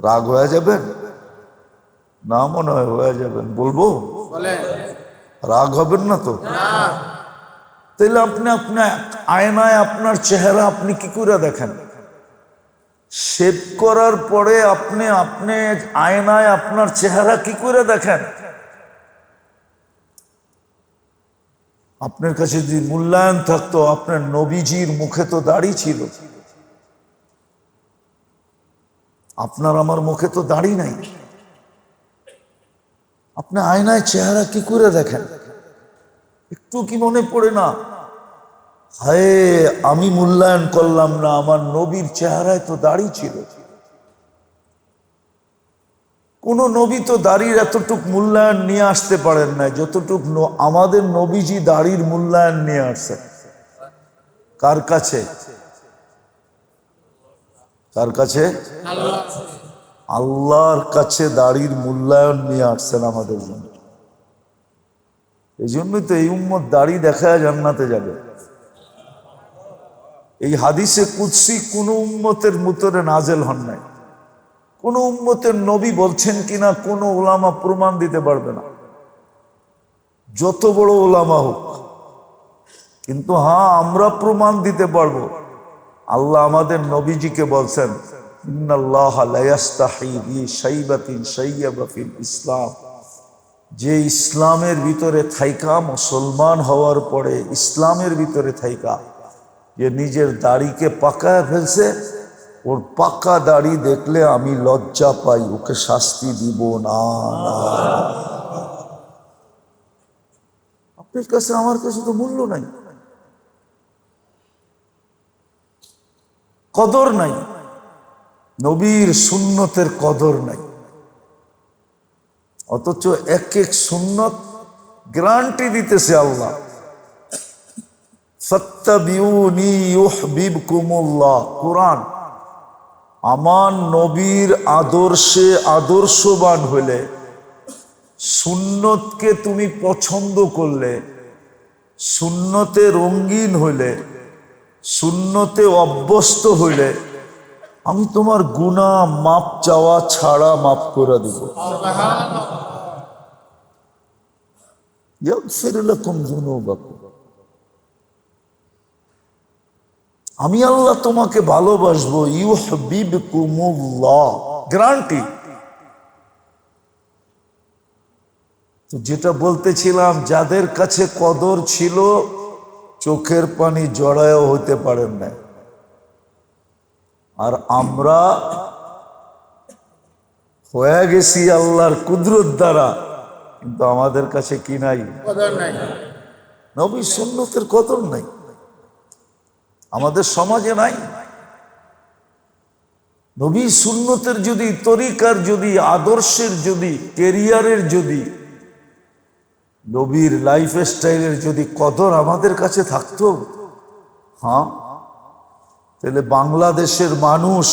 রাগ হয়ে যাবেন না? মনে হয় হয়ে যাবেন। বলবো? রাগ হবেন না তো? তাহলে আপনি আপনার আয়নায় আপনার চেহারা আপনি কি করে দেখেন? শেভ করার পরে আপনি আয়নায় আপনার চেহারা কি করে দেখেন? আপনার কাছে যদি মূল্যায়ন থাকতো, আপনার নবীজির মুখে তো দাড়ি ছিল, আপনার আমার মুখে তো দাড়ি নাই। আপনি আয়নায় চেহারা কি করে দেখেন? একটু কি মনে পড়ে না, হায় আমি মূল্যায়ন করলাম না, আমার নবীর চেহারায় তো দাড়ি ছিল। কোন নবী তো দাড়ির এতটুক মূল্যায়ন নিয়ে আসতে পারেন না যতটুক আমাদের নবীজি দাড়ির মূল্যায়ন নিয়ে আসছে। কার কাছে? কার কাছে? আল্লাহর কাছে দাড়ির মূল্যায়ন নিয়ে আসছেন আমাদের জন্য। এই জন্যই তো এই উম্মত দাড়ি দেখায় জান্নাতে যাবে। এই হাদিসে কুদসি কোন উম্মতের মুতরে নাজেল হন নাই। কোন উম্মতের নবী বলছেন কিনা কোন ওলামা প্রমাণ দিতে পারবে না, যত বড় ওলামা হোক। কিন্তু হ্যাঁ, আমরা প্রমাণ দিতে পারবো। আল্লাহ আমাদের নবীজিকে বলছেন, ইন্নাল্লাহা লা ইয়াস্তাহি বিশাইবাতিন শাইয়াবা ফিল ইসলাম, যে ইসলামের ভিতরে থাইকা, মুসলমান হওয়ার পরে ইসলামের ভিতরে থাইকা যে নিজের দাড়িকে পাকায় ফেলছে, ওর পাকা দাড়ি দেখলে আমি লজ্জা পাই, ওকে শাস্তি দিব না। আপনার কাছে আমার কাছে তো মূল্য নাই, কদর নাই, নবীর সুন্নতের কদর নাই। অথচ এক এক সুন্নত গ্যারান্টি দিতেছে আল্লাহ, ফাত্তাবিউনি ইউহিব্বুকুমুল্লাহ। কুরআন, আমার নবীর আদর্শে আদর্শবান হলে, সুন্নতকে তুমি পছন্দ করলে, সুন্নতে রঙিন হইলে, সুন্নতে অভ্যস্ত হইলে, আমি তোমার গুনাহ মাপ চাওয়া ছাড়া মাফ করে দিব। ইয়াগফির লাকুম যুনুবাকুম। আমি আল্লাহ তোমাকে ভালোবাসবো, ইউহিব্বুকুমুল্লাহ, গ্যারান্টি। তো যেটা বলতেছিলাম, যাদের কাছে কদর ছিল চোখের পানি জড়ায়ও হতে পারেন না। আর আমরা হয়ে গেছি আল্লাহর কুদরত দ্বারা, কিন্তু আমাদের কাছে কি নাই? কদর নাই। নবী সুন্নতের কদর নাই, আমাদের সমাজে নাই। নবী সুন্নতের যদি, তরিকার যদি, আদর্শের যদি, কেরিয়ারের যদি, নবীর লাইফ স্টাইলের যদি কদর আমাদের কাছে থাকতো, হ্যাঁ, তাহলে বাংলাদেশের মানুষ,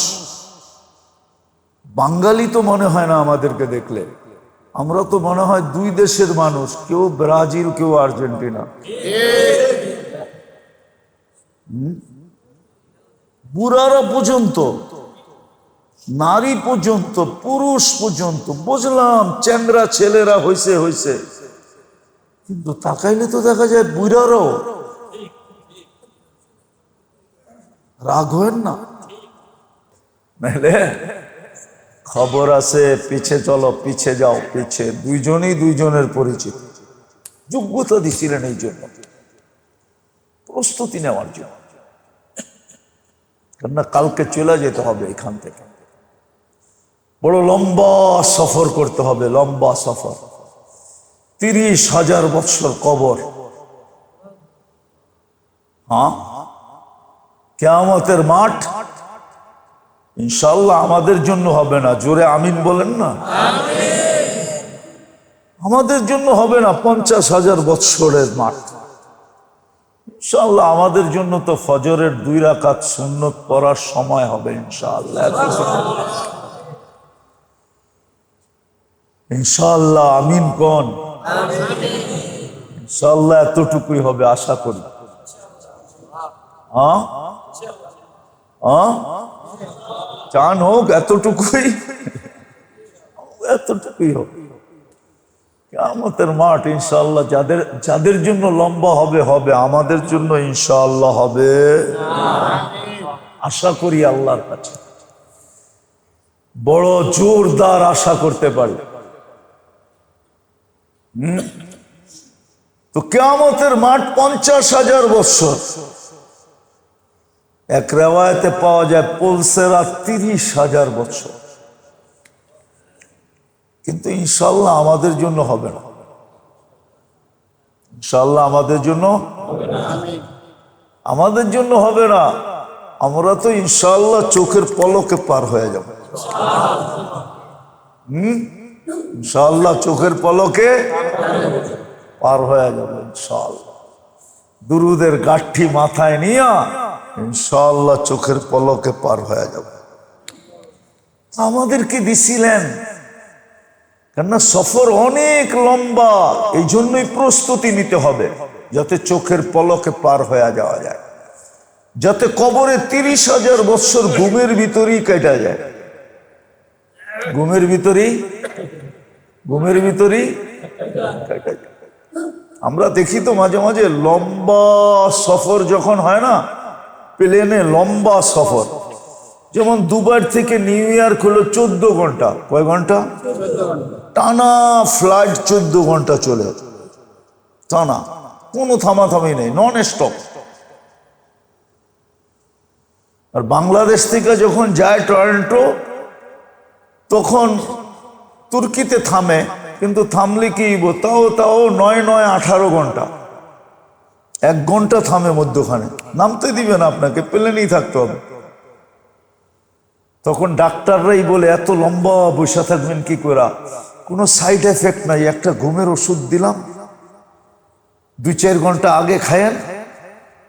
বাঙালি তো মনে হয় না আমাদেরকে দেখলে। আমরা তো মনে হয় দুই দেশের মানুষ, কেউ ব্রাজিল, কেউ আর্জেন্টিনা। বুড়ারা পর্যন্ত, নারী পর্যন্ত, পুরুষ পর্যন্ত, বুঝলাম চ্যাংরা ছেলেরা হইছে, কিন্তু তাকাইলে তো দেখা যায় বুড়ারাও। রাগ হয়েন না, নাহলে খবর আছে, পিছে চলো, পিছে যাও, পিছে। দুইজনই দুইজনের পরিচিত, যোগ্যতা দিছিলেন এই জন্য, প্রস্তুতি নেওয়ার জন্য। কেননা কালকে চলে যেতে হবে এখান থেকে, বড় লম্বা সফর করতে হবে, লম্বা সফর, 30,000 বৎসর কবর। হ্যাঁ, কিয়ামতের মাঠ ইনশাআল্লাহ আমাদের জন্য হবে না, জোরে আমিন বলেন না। আমাদের জন্য হবে না 50,000 বৎসরের মাঠ, ইনশাআল্লাহ আমাদের জন্য তো ফজরের 2 রাকাত সুন্নত পড়ার সময় হবে ইনশাআল্লাহ। ইনশাআল্লাহ আমিন কোন? ইনশাআল্লাহ এতটুকুই হবে আশা করি। হ্যাঁ, চান হোক এতটুকুই, এতটুকুই হোক। কিয়ামতের মাঠ ইনশাআল্লাহ যাদের যাদের জন্য লম্বা হবে হবে, আমাদের জন্য ইনশাআল্লাহ হবে, আশা করি আল্লাহর কাছে বড় জোরদার আশা করতে পারি। তো কিয়ামতের মাঠ 50,000 বছর। এক রেওয়ায়েতে পাওয়া যায় পলসেরা 30,000 বছর। কিন্তু ইনশাআল্লাহ আমাদের জন্য হবে না, ইনশাআল্লাহ আমাদের জন্য হবে না। আমরা তো ইনশাআল্লাহ চোখের পলকে পার হয়ে যাব। ইনশাআল্লাহ চোখের পলকে পার হয়ে যাব ইনশাআল্লাহ। দুরুদের গাঠি মাথায় নিয়া ইনশাআল্লাহ চোখের পলকে পার হয়ে যাব। আমাদেরকে দিছিলেন, কেননা সফর অনেক লম্বা, এই জন্যই প্রস্তুতি নিতে হবে যাতে চোখের পলকে পার হয়ে যাওয়া যায়, যাতে কবরে 30,000 বছর ঘুমের ভিতরেই কেটে যায়। ঘুমের ভিতরেই কেটে যায়। আমরা দেখি তো মাঝে মাঝে লম্বা সফর যখন হয় না, প্লেনে লম্বা সফর, যেমন দুবাই থেকে নিউ ইয়র্ক হলো 14 ঘন্টা। কয় ঘন্টা? টানা ফ্লাইট, 14 ঘন্টা চলে, টানা, কোনো থামাথামি নেই, নন স্টপ। আর বাংলাদেশ থেকে যখন যায় টরন্টো, তখন তুর্কিতে থামে, কিন্তু থামলে কি তাও 9-9-18 ঘন্টা, 1 ঘন্টা থামে মধ্যখানে, নামতে দিবে না আপনাকে, প্লেনেই থাকতে হবে। তখন ডাক্তাররাই বলে এত লম্বা বসে থাকবেন কি করে, কোনো সাইড এফেক্ট নাই, একটা ঘুমের ওষুধ দিলাম, 2-4 ঘন্টা আগে খায়েন,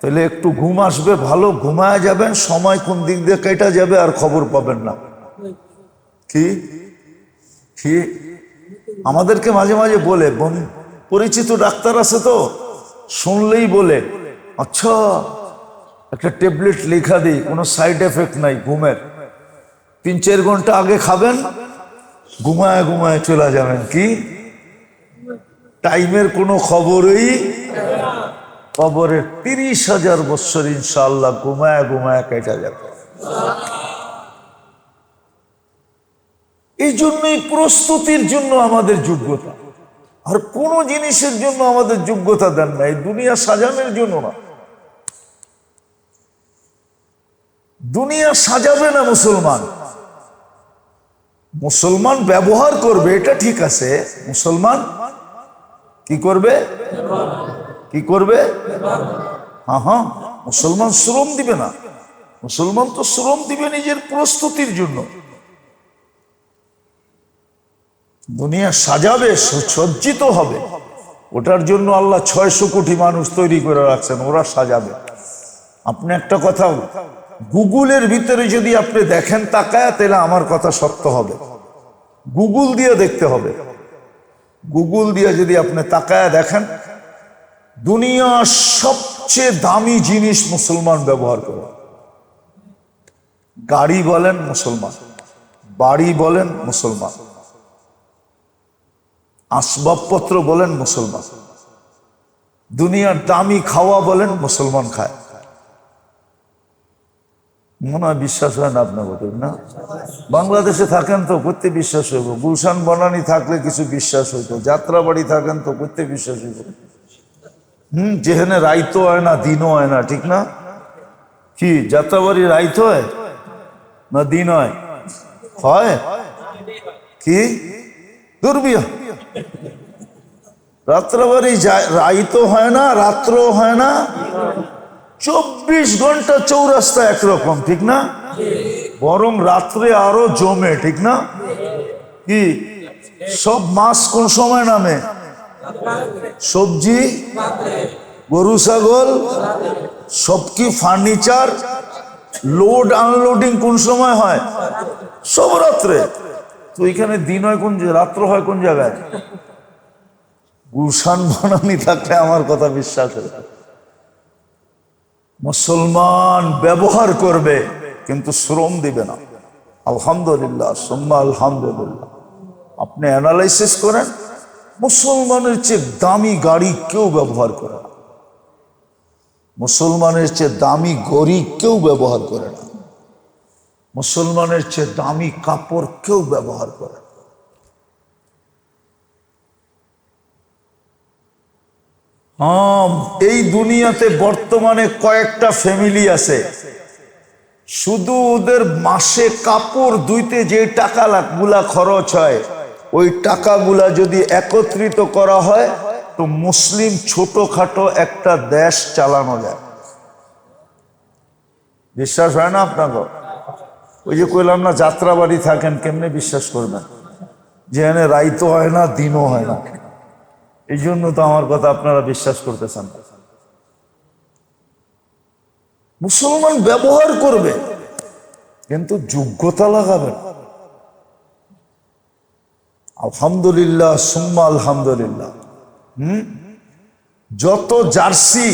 তাহলে একটু ঘুম আসবে, ভালো ঘুমায় যাবেন, সময় কোন দিক দিয়ে কেটে যাবে আর খবর পাবেন না। কি আমাদেরকে মাঝে মাঝে বলে, পরিচিত ডাক্তার আছে তো, শুনলেই বলে আচ্ছা একটা ট্যাবলেট লেখা দিই, কোনো সাইড এফেক্ট নাই ঘুমের, 3-4 ঘন্টা আগে খাবেন, ঘুমায় ঘুমায় চলে যাবেন। কি টাইমের কোনো খবরই, কবরের 30,000 বছর ইনশাআল্লাহ ঘুমায় ঘুমায় কেটে যাবে। এই জন্যই প্রস্তুতির জন্য আমাদের যোগ্যতা, আর কোন জিনিসের জন্য আমাদের যোগ্যতা দেন না, এই দুনিয়া সাজানোর জন্য না। দুনিয়া সাজাবে না মুসলমান, মুসলমান ব্যবহার করবে, এটা ঠিক আছে। মুসলমান কি করবে? হ্যাঁ, মুসলমান শ্রম দিবে না। মুসলমান তো শ্রম দিবে নিজের প্রস্তুতির জন্য। দুনিয়া সাজাবে, সজ্জিত হবে, ওটার জন্য আল্লাহ 600 কোটি মানুষ তৈরি করে রাখছেন, ওরা সাজাবে। আপনি একটা কথা, গুগলের ভিতরে যদি আপনি দেখেন তাকায়, তাহলে আমার কথা সত্য হবে। গুগল দিয়ে দেখতে হবে, গুগল দিয়ে যদি আপনি তাকায় দেখেন, দুনিয়ার সবচেয়ে দামি জিনিস মুসলমান ব্যবহার করে। গাড়ি বলেন মুসলমান, বাড়ি বলেন মুসলমান, আসবাবপত্র বলেন মুসলমান, দুনিয়ার দামি খাওয়া বলেন মুসলমান খায়। মনে হয় বিশ্বাস হয় না আপনার কথা না? বাংলাদেশে থাকেন তো করতে বিশ্বাস হইব, গুলশান বনানী থাকলে কিছু বিশ্বাস হইতো, যাত্রাবাড়ি থাকেন তো করতে বিশ্বাস হইব। যেখানে রাইতো হয় না দিনও হয় না, ঠিক না? কি যাত্রাবাড়ি রাইত হয় না দিন হয়? কি দুর্বিয়া, রাত্রাবাড়ি রাইতো হয় না, রাত্র হয় না, 24 ঘন্টা চৌরাস্তা একরকম, ঠিক না? বরং রাত্রে আরো জমে, ঠিক না? কি সব মাছ কোন সময় নামে? সবজি, গরু ছাগল, সব কি ফার্নিচার লোড আনলোডিং কোন সময় হয়? সব রাত্রে। তো এখানে দিন হয় কোন, রাত্র হয় কোন জায়গায়? গুলশান বনানী থাকলে আমার কথা বিশ্বাস করে। মুসলমান ব্যবহার করবে কিন্তু শ্রম দিবে না। আলহামদুলিল্লাহ সুম্মা আলহামদুলিল্লাহ। আপনি অ্যানালাইসিস করেন, মুসলমানের চেয়ে দামি গাড়ি কেউ ব্যবহার করে না, মুসলমানের চেয়ে দামি ঘড়ি কেউ ব্যবহার করে না, মুসলমানের চেয়ে দামি কাপড় কেউ ব্যবহার করে না। হ্যাঁ, এই দুনিয়াতে বর্তমানে কয়েকটা ফ্যামিলি আছে, শুধু ওদের মাসে কাপড় ধুইতে যে টাকাগুলা খরচ হয়, ওই টাকাগুলা যদি একত্রিত করা হয় তো মুসলিম ছোটখাটো একটা দেশ চালানো যায়। বিশ্বাস হয় না আপনাকে? ওই যে কইলাম না, যাত্রাবাড়ি থাকেন, কেমনে বিশ্বাস করবেন যে এনে রাইতো হয় না দিনও হয় না? এই জন্য তো আমার কথা আপনারা বিশ্বাস করতেছেন। মুসলমান ব্যবহার করবে কিন্তু যোগ্যতা লাগাবে। আলহামদুলিল্লাহ সুম্মা আলহামদুলিল্লাহ। যত জার্সি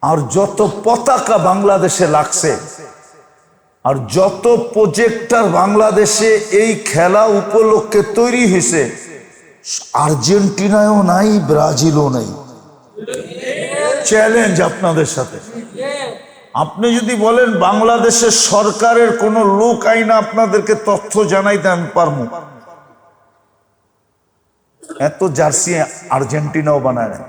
আর যত পতাকা বাংলাদেশে লাগছে, আর যত প্রজেক্টর বাংলাদেশে এই খেলা উপলক্ষে তৈরি হয়েছে, আর্জেন্টিনায়ও নাই, ব্রাজিলও নাই। চ্যালেঞ্জ আপনাদের সাথে। আপনি যদি বলেন বাংলাদেশের সরকারের কোন লোক আইনা আপনাদেরকে তথ্য জানাইতে আমি পারবো, এত জার্সি আর্জেন্টিনাও বানায় না।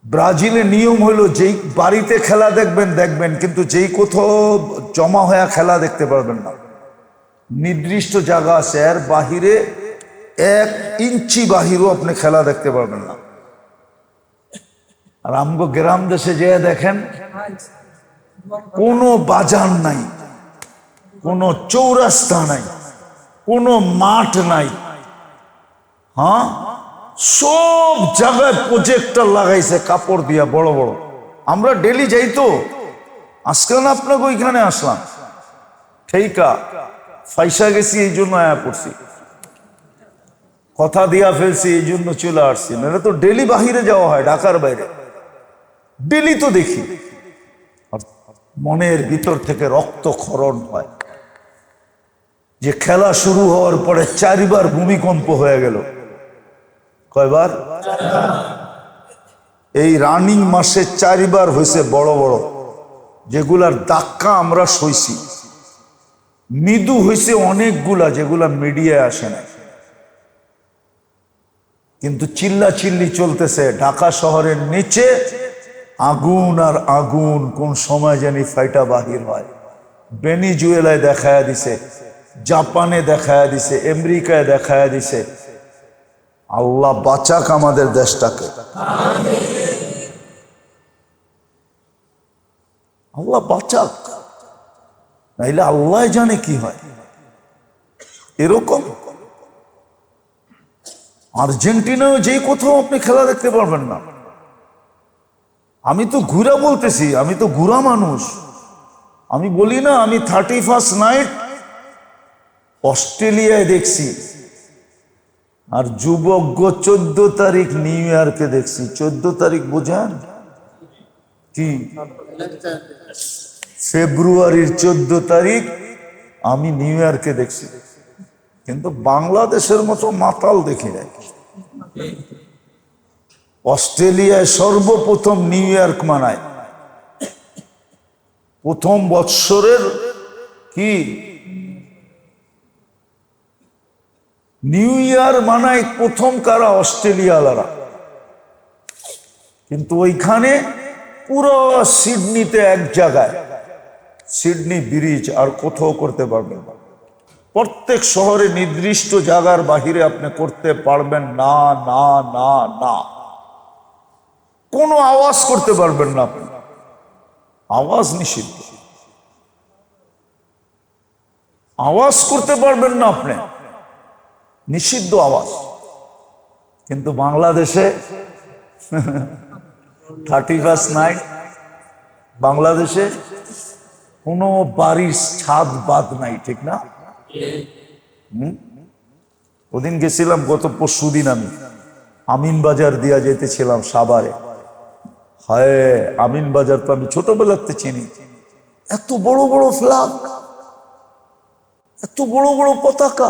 ব্রাজিলে নিয়ম হলো যেই বাড়িতে খেলা দেখবেন দেখবেন, কিন্তু যেই কোথাও জমা হয়ে খেলা দেখতে পারবেন না। নির্দিষ্ট জায়গা আছে, এর বাহিরে 1 ইঞ্চি বাহিরও আপনি খেলা দেখতে পারবেন না। আর আমগো গ্রাম দেশে যে দেখেন, কোনো বাজার নাই, কোনো চৌরাস্তা নাই, কোনো মাঠ নাই। হ্যাঁ, সব জায়গায় প্রজেক্টর লাগাইছে কাপড় দিয়া বড় বড়। আমরা ডেলি যাই তো, আজকে না আপনাকে ওইখানে আসলাম, ঠিকা ফাইসা গেছি, এই জন্য আয়া পড়ছি, কথা দিয়া ফেলছি, এই জন্য চলে আসছি। না তো ডেলি বাহিরে যাওয়া হয়, ঢাকার বাইরে ডেলি তো দেখি, আর মনের ভিতর থেকে রক্তক্ষরণ হয় যে খেলা শুরু হওয়ার পরে 4 বার ভূমিকম্প হয়ে গেল। কয়বার? এই রানিং মাসে 4 বার হয়েছে বড় বড়, যেগুলার ধাক্কা আমরা সইছি। মৃদু হয়েছে অনেকগুলা, যেগুলা মিডিয়ায় আসে না, কিন্তু চিল্লা চিল্লি চলতেছে। ঢাকা শহরের নিচে আগুন আর আগুন, কোন সময় জানি ফাইটা বাহির হয়। ভেনিজুয়েলায় দেখায়া দিছে, জাপানে দেখায়া দিছে, আমেরিকায় দেখায়া দিছে। আল্লাহ বাঁচাক আমাদের দেশটাকে, আল্লাহ বাঁচাক, নাইলে আল্লাহ জানে কি হয়। এরকম আর্জেন্টিনাও যে কোথাও আপনি খেলা দেখতে পারবেন না। আমি তো ঘুরা বলতেছি, আমি তো ঘুরা মানুষ। আমি বলি না, আমি 31st নাইট অস্ট্রেলিয়ায় দেখছি, আর যুবজ্ঞ 14 তারিখ নিউ ইয়র্কে দেখছি। 14 তারিখ বোঝেন কি? ফেব্রুয়ারির 14 তারিখ আমি নিউ ইয়র্কে দেখছি, কিন্তু বাংলাদেশের মতো মাতাল দেখি নাই। অস্ট্রেলিয়ায় সর্বপ্রথম নিউ ইয়র্ক মানায়, প্রথম বৎসরের কি নিউ ইয়ার মানায় প্রথম কারা? অস্ট্রেলিয়ালারা। কিন্তু ওইখানে পুরো সিডনিতে এক জায়গায়, সিডনি ব্রিজ, আর কোথাও করতে পারবেন না। প্রত্যেক শহরে নির্দিষ্ট জায়গার বাহিরে আপনি করতে পারবেন না, না না না। কোনো আওয়াজ করতে পারবেন না আপনি, আওয়াজ নিষিদ্ধ, আওয়াজ করতে পারবেন না আপনি, নিষিদ্ধ আওয়াজ। কিন্তু বাংলাদেশে 31st নাইট বাংলাদেশে কোনো বাড়ির ছাদ বাদ নাই, ঠিক না? ওদিন গেছিলাম, গত পরশুদিন আমি আমিন বাজার দিয়া যেতেছিলাম সাভারে। হায়, আমিন বাজার তো আমি ছোটবেলাতে চিনি, এত বড় বড় ফ্ল্যাগ, এত বড় বড় পতাকা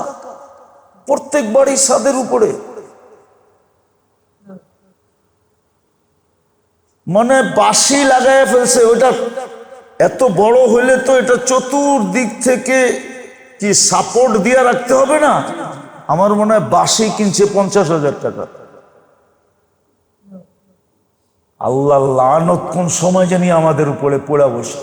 প্রত্যেক বাড়ির ছাদের উপরে। মানে বাঁশি লাগায় ফেলছে। ওইটা এত বড় হইলে তো এটা চতুর্দিক থেকে কি সাপোর্ট দিয়ে রাখতে হবে না? আমার মনে হয় বাঁশি কিনছে 50,000 টাকা। আল্লাহ লানত কোন সময় জানি আমাদের উপরে পড়া বসে।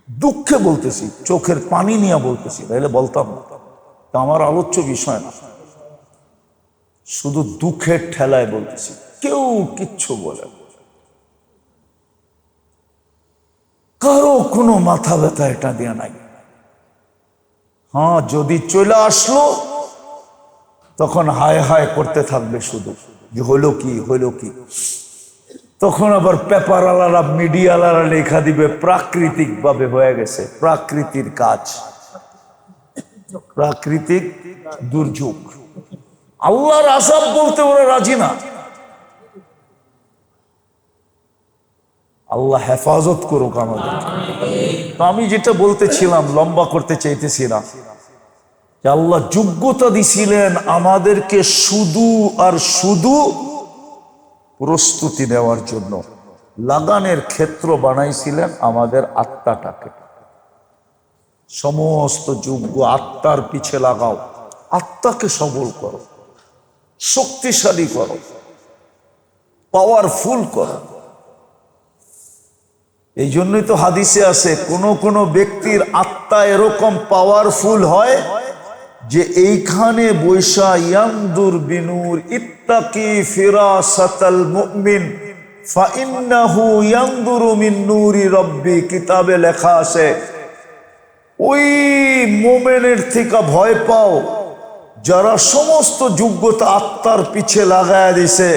দুঃখে বলতেছি, চোখের পানি নিয়ে বলতেছি, তাইলে বলতাম না। তা আমার আলোচ্য বিষয় না, শুধু দুঃখের ঠেলায় বলতেছি। কেউ কিচ্ছু বলে না, কারো কোনো মাথা ব্যথা এটা দেয়া নাই। হ্যাঁ, যদি চলে আসলো তখন হায় হায় করতে থাকবে শুধু, যে হইলো কি হইলো কি। তখন আবার পেপার আলারা মিডিয়া আলারা লেখা দিবে প্রাকৃতিক ভাবে হয়ে গেছে, প্রাকৃতির কাজ, প্রাকৃতিক দুর্যোগ। আল্লাহর আযাব বলতে ওরা রাজি না। আল্লাহ হেফাজত করুক আমাদের। তো আমি যেটা বলতেছিলাম, লম্বা করতে চাইতেছি না, যে আল্লাহ যোগ্যতা দিছিলেন আমাদেরকে শুধু আর শুধু প্রস্তুতি নেওয়ার জন্য। লাগানের ক্ষেত্র বানাইছিলেন আমাদের আত্মাটাকে। সমস্ত যোগ্য আত্মার পিছে লাগাও, আত্মাকে সবল করো, শক্তিশালী করো, পাওয়ারফুল করো। এই জন্যই তো হাদিসে আছে, কোন কোন ব্যক্তির আত্মা এরকম পাওয়ারফুল হয় যে এইখানে বৈশা ইয়ানদুর বিনুর ইত্তাকি ফিরাসাতাল মুমিন ফাইন্নাহু ইয়ানদুরু মিন নূরি রাব্বি। কিতাবে লেখা আছে, ওই মুমিনের থেকে ভয় পাও যারা সমস্ত যোগ্যতা আত্মার পিছে লাগায় দিছে।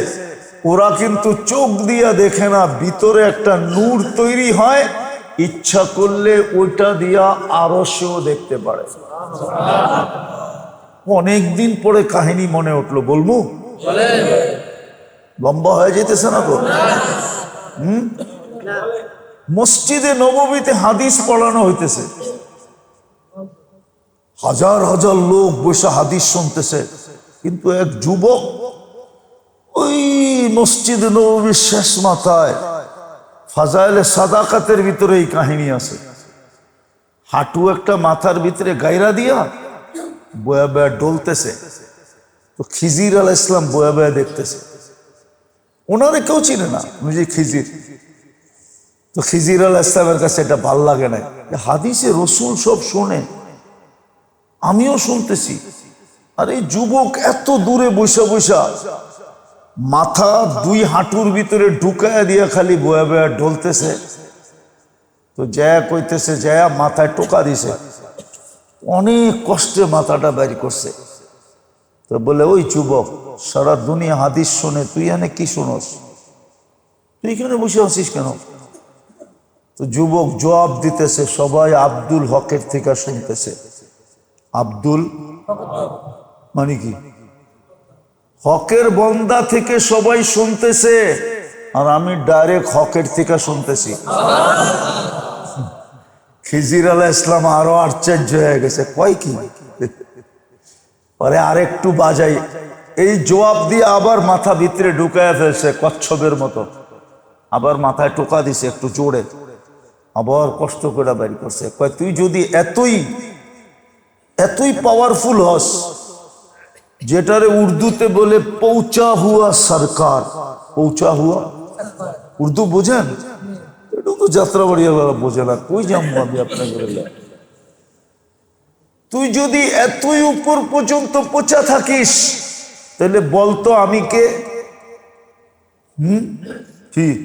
ওরা কিন্তু চোখ দিয়া দেখে না, ভিতরে একটা নূর তৈরি হয়, ইচ্ছা করলে ওইটা দিয়া আরশেও দেখতে পারে। অনেকদিন পরে কাহিনী মনে উঠলো, বলবো? লম্বা হয়ে যেতেছে না তো? মসজিদে নববীতে হাদিস পড়ানো হইতেছে, হাজার হাজার লোক বসে হাদিস শুনতেছে, কিন্তু এক যুবক ওই মসজিদে নববীর শেষ মাথায় ফাজাইলে সাদাকাতের ভিতরে এই কাহিনী আছে, হাঁটু একটা মাথার ভিতরে গায়রা দিয়া বয়া বয়া ডলতেছে। তো খিজির আলাইহিস সালাম বয়া বয়া দেখতেছে, ওনারে কেউ চিনে না, উনি যে খিজির। তো খিজির আলাইহিস সালামের কাছে এটা ভাল লাগে না, হাদিসে রসুল সব শোনে, আমিও শুনতেছি, আর এই যুবক এত দূরে বৈশা বৈশা মাথা দুই হাঁটুর ভিতরে ঢুকায়া দিয়া খালি বয়া বয়া ঢলতেছে। তো জায়া কইতেছে, জায়া মাথায় টোকা দিছে, অনেক কষ্টে মাথাটা বের করছে। তো বলে, ওই যুবক, সারা দুনিয়া হাদিস শোনে, তুই এনে কি শুনস? তুই এখানে বসে আছিস কেন? তো যুবক জবাব দিতেছে, সবাই আব্দুল হকের থেকে শুনতেছে। আব্দুল মানে কি? হকের বন্দা থেকে সবাই শুনতেছে, আর আমি ডাইরেক্ট হকের থেকে শুনতেছি। খিজির আলাইহিস সালাম আরো আশ্চর্য হয়ে গেছে, কয় কি? পরে আরেকটু বাজাই, এই জবাব দিয়ে আবার মাথা ভিতরে ঢুকায় ফেলছে কচ্ছপের মতো, আবার মাথায় টোকা দিছে একটু জোরে, আবার কষ্ট করে বের করছে। কয়, তুই যদি এতই পাওয়ারফুল হস, যেটারে উর্দুতে বলে পৌঁছা হুয়া সরকার, পৌঁছা হুয়া, উর্দু বোঝেন? এটা তো যাত্রাবাড়িয়া বোঝে না, কই যাবো আমি আপনাকে। তুই যদি এতই উপর পর্যন্ত পৌঁছা থাকিস, তাহলে বলতো আমি কে? ঠিক,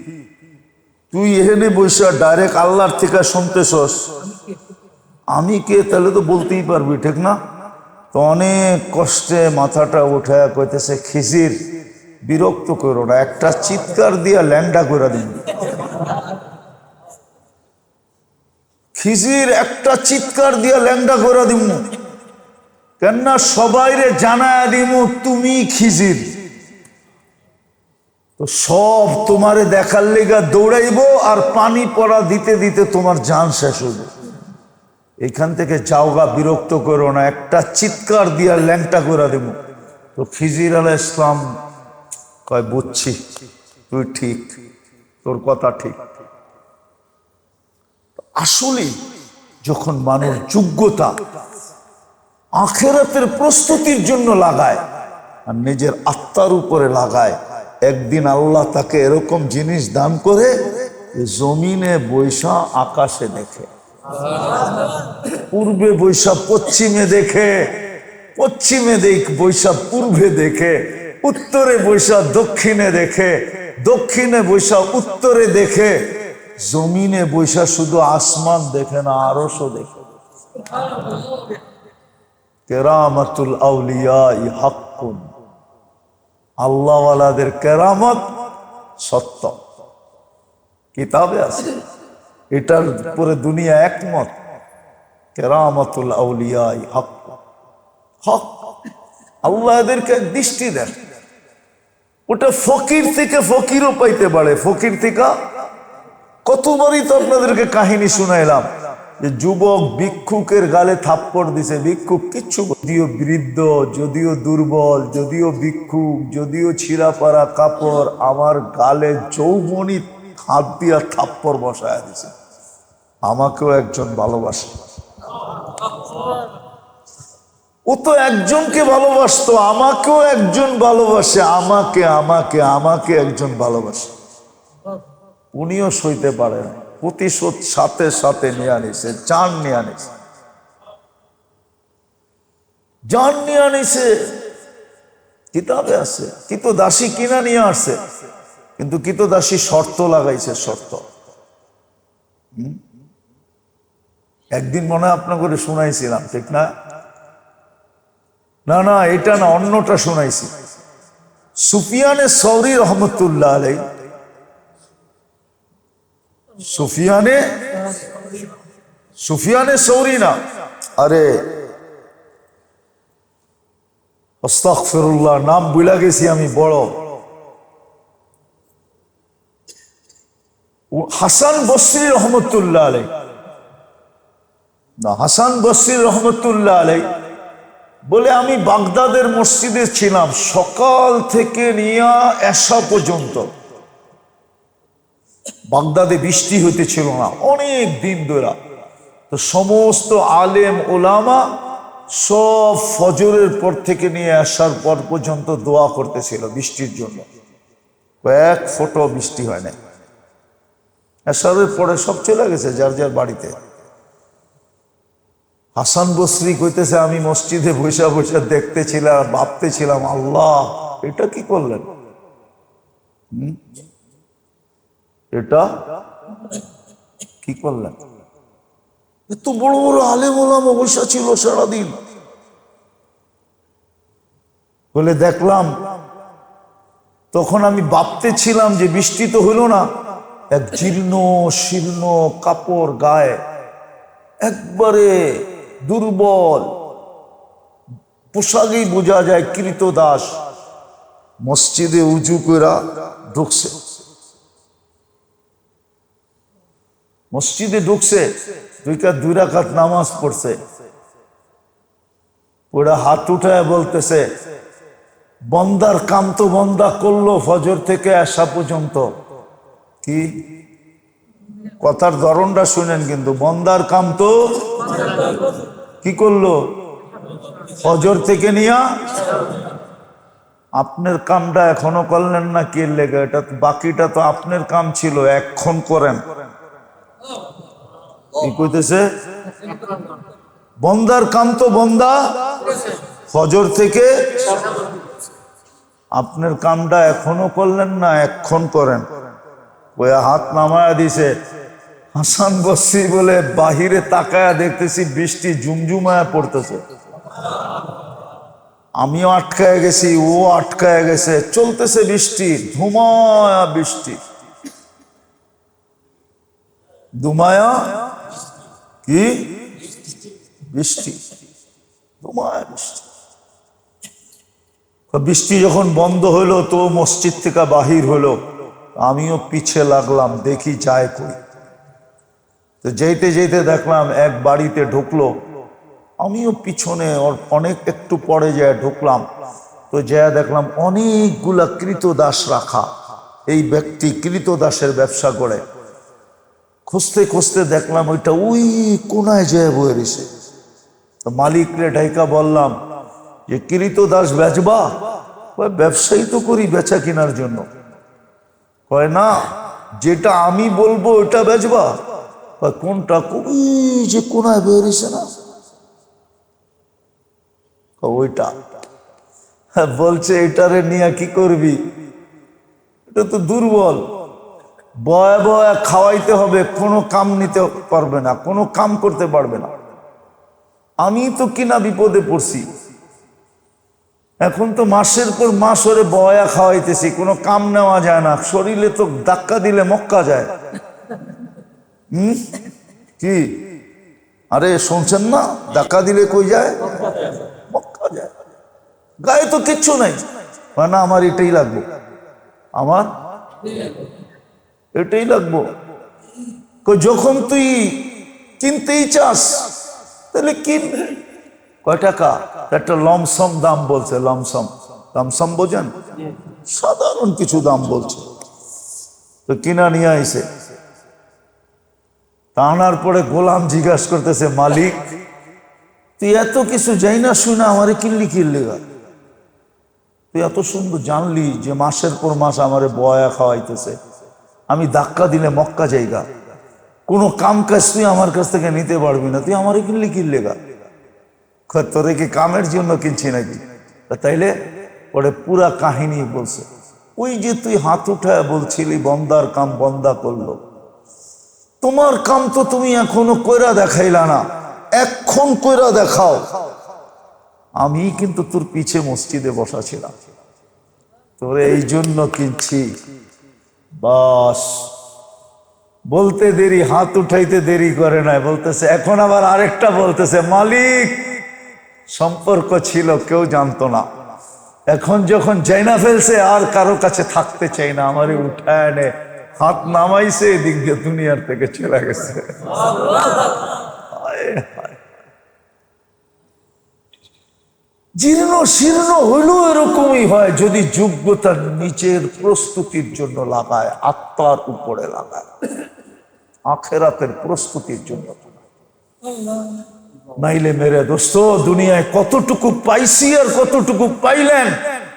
তুই এখানে বসে ডাইরেক্ট আল্লাহর থেকে শুনতেছস, আমি কে? তাহলে তো বলতেই পারবি, ঠিক না? তো অনেক কষ্টে মাথাটা উঠায় কইতেছে, খিজির বিরক্ত করো না, একটা চিৎকার দিয়া ল্যাংডা করে দিন। খিজির একটা চিৎকার দিয়া ল্যাংডা করে দিব, কেননা সবাইরে জানায় দিব তুমি খিজির। তো সব তোমারে দেখার লেগা দৌড়াইবো, আর পানি পড়া দিতে দিতে তোমার জান শেষ হইবে। এখান থেকে যাওগা, বিরক্ত করো না, একটা চিৎকার দিয়া ল্যাংটা করে দেব। তো খিজির আলাইহিস সালাম কয়, বুঝছি, তুই ঠিক, তোর কথা ঠিক। আসলে যখন মানুষ যোগ্যতা আখিরাতের প্রস্তুতির জন্য লাগায় আর নিজের আত্মার উপরে লাগায়, একদিন আল্লাহ তাকে এরকম জিনিস দান করে, জমিনে বৈশা আকাশে দেখে, পূর্বে বৈশা পশ্চিমে দেখে, পশ্চিমে বৈশা পূর্বে দেখে, উত্তরে বৈশা দক্ষিণে দেখে, দক্ষিণে বৈশা উত্তরে দেখে, জমিনে বৈশা শুধু আসমান দেখে না, আরশও দেখে। কেরামাতুল আউলিয়া হাক্কুন, আল্লাহওয়ালাদের কেরামত সত্য, কিতাবে আছে, এটার উপরে দুনিয়া একমত। কেরামাতুল আউলিয়া হক, হক, আল্লাহ এদেরকে দৃষ্টি দেন। ওটা ফকির থেকে ফকিরও পাইতে পারে, ফকির থেকে। কতবারই তো আপনাদেরকে কাহিনী শুনাইলাম যে যুবক ভিক্ষুকের গালে থাপ্পড় দিছে, ভিক্ষুক কিচ্ছু, যদিও বৃদ্ধ, যদিও দুর্বল, যদিও ভিক্ষুক, যদিও ছিঁড়াপাড়া কাপড়, আমার গালে যৌবনী হাত দিয়া থাপ্পড় বসায় দিছে। আমাকেও একজন ভালোবাসে, ও তো একজনকে ভালোবাসতো, আমাকেও একজন ভালোবাসে, আমাকে আমাকে আমাকে একজন ভালোবাসে। উনিও সইতে পারে না, প্রতিশোধ সাথে সাথে নিয়ে আনিছে, জান নিয়ে আনিছে, জান নিয়ে আনিছে। কিতাবে আছে কিতদাসী কিনা নিয়ে আসছে, কিন্তু কিতদাসী শর্ত লাগাইছে, শর্ত। একদিন মনে হয় আপনাকে শুনাইছিলাম, ঠিক না? না না, এটা না, অন্যটা শুনাইছি। সুফিয়ানে সৌরি রহমতুল্লাহ আলাই, সুফিয়ানে সৌরি না, আরে আস্তাগফিরুল্লাহ, নাম ভুলে গেছি আমি, বড় হাসান বসরি রহমতুল্লাহ আলাই, না, হাসান বসরি রহমতুল্লাহ আলাই বলে, আমি বাগদাদের মসজিদে ছিলাম সকাল থেকে নিয়ে এশা পর্যন্ত। বাগদাদে বৃষ্টি হইতেছিল না অনেক দিন ধরে। তো সমস্ত আলেম ওলামা সব ফজরের পর থেকে নিয়ে আসার পর পর্যন্ত দোয়া করতেছিল বৃষ্টির জন্য। কয়েক ফোঁটা বৃষ্টি হয় না। এশারের পরে সব চলে গেছে যার যার বাড়িতে। হাসান বসরি কইতেছে, আমি মসজিদে বৈশা বৈশা দেখতেছিলাম, ভাবতেছিলাম, আল্লাহ এটা কি করলেন, এটা কি করলেন? এত বড় বড় আলেম ওলামা বৈশা ছিল সারাদিন। বলে দেখলাম, তখন আমি ভাবতেছিলাম যে বৃষ্টি তো হইল না, এক জীর্ণ শীর্ণ কাপড় গায়ে, একবারে দুর্বল, পোশাকেই বোঝা যায় কৃতদাস, মসজিদে উজু কইরা ঢুকছে, মসজিদে ঢুকছে, দুই রাকাত নামাজ পড়ছে, ওরা হাত উঠায় বলতেছে, বন্দার কাম তো বন্দা করলো ফজর থেকে আসা পর্যন্ত। কি কথার ধরনটা শুনেন কিন্তু, বন্দার কাম তো কি করলো ফজর থেকে নিয়া, আপনার কামটা এখনো করলেন না, কি লেগে? এটা বাকিটা তো আপনার কাম ছিল, এখন করেন। কি কইতেছে? বন্দার কাম তো বন্দা ফজর থেকে, আপনার কামটা এখনো করলেন না, এখন করেন। ওই হাত নামায়া দিছে। হাসান বসরি বলে, বাহিরে তাকায়া দেখতেছি বৃষ্টি জুমজুমায়া পড়তেছে, আমিও আটকায় গেছি, ও আটকায় গেছে, চলতেছে বৃষ্টি, ধুমায়া বৃষ্টি, ধুমায়া কি বৃষ্টি, ধুমায়া বৃষ্টি। বৃষ্টি যখন বন্ধ হলো তো মসজিদ থেকে বাহির হলো, আমিও পিছে লাগলাম, দেখি যায় কই। তো যেতে যেতে দেখলাম এক বাড়িতে ঢুকলো, আমিও পিছনে অনেক একটু পরে যায় ঢুকলাম। তো যা দেখলাম অনেকগুলা কৃতদাস রাখা। এই ব্যক্তি কৃতদাসের ব্যবসা করে। খুঁজতে খুঁজতে দেখলাম ওইটা ওই কোনায় যায় বয়ে রয়েছে। তো মালিকরে ঢাইকা বললাম যে কৃতদাস বেচবা? ব্যবসায়ী তো করি বেচা কেনার জন্য। কয় না, যেটা আমি বলবো ওটা বেচবা? কোনটা? ওই যে কোনায় বয়ে রয়েছে না ওইটা। বলছে এটারে নিয়ে কি করবি? এটা তো দুর্বল, বয়া বয়া খাওয়াইতে হবে, কোনো কাম নিতে পারবে না, কোনো কাম করতে পারবে না। আমি তো কিনা বিপদে পড়ছি, এখন তো মাসের পর মাস ওরে বয়া খাওয়াইতেছি, কোনো কাম নেওয়া যায় না, শরীরে তো ধাক্কা দিলে মক্কা যায়। কি আরে শুনছেন না? ধাক্কা দিলে কই যায়? মক্কা যায়। গায়ে তো কিচ্ছু নাই, না আমার এটাই লাগবে, আমার এটাই লাগবো। যখন তুই কিনতেই চাস তাহলে কিন। কয় টাকা? একটা লমসম দাম বলছে। লমসম, লমসম বোঝেন? সাধারণ কিছু দাম বলছে। তো কিনা নিয়ে আইছে। তা আনার পরে গোলাম জিজ্ঞাসা করতেছে, মালিক তুই এত কিছু যাই না শুই না আমারে কিনলি কিনলি গা? তুই এত সুন্দর জানলি যে মাসের পর মাস আমারে বয়া খাওয়াইতেছে, আমি ধাক্কা দিলে মক্কা জায়গা, কোনো কাম কাজ তুই আমার কাছ থেকে নিতে পারবি না, তুই আমারে কিনলি কিনলে গা? তোরে কি কামের জন্য কিনছি নাকি? তাইলে পরে পুরা কাহিনী বলছে। ওই যে তুই হাত উঠায় বলছিলি বন্দার কাম বন্দা করলো, তোমার কাম তো তুমি এখনো কইরা দেখাইলা না, এখন কইরা দেখাও। আমি কিন্তু তোর পিছে মসজিদে বসা ছিলাম, তোরে এই জন্য কিনছি। বাস বলতে দেরি, হাত উঠাইতে দেরি করে নাই, বলতেছে এখন আবার আরেকটা বলতেছে, মালিক সম্পর্ক ছিল কেউ জানতো না, এখন যখন চাইনা ফেলছে আর কারো কাছে থাকতে চাই না, আমারে উঠায় নে, হাত নামাইছে, এদিক দিয়ে দুনিয়ার থেকে চলে গেছে। জীর্ণ শীর্ণ হইলেও এরকমই হয় যদি যোগ্যতা নিচের প্রস্তুতির জন্য লাগায়, আত্মার উপরে লাগায়, আখেরাতের প্রস্তুতির জন্য। নাইলে মেরে দোস্ত দুনিয়ায় কতটুকু পাইছি আর কতটুকু পাইলেন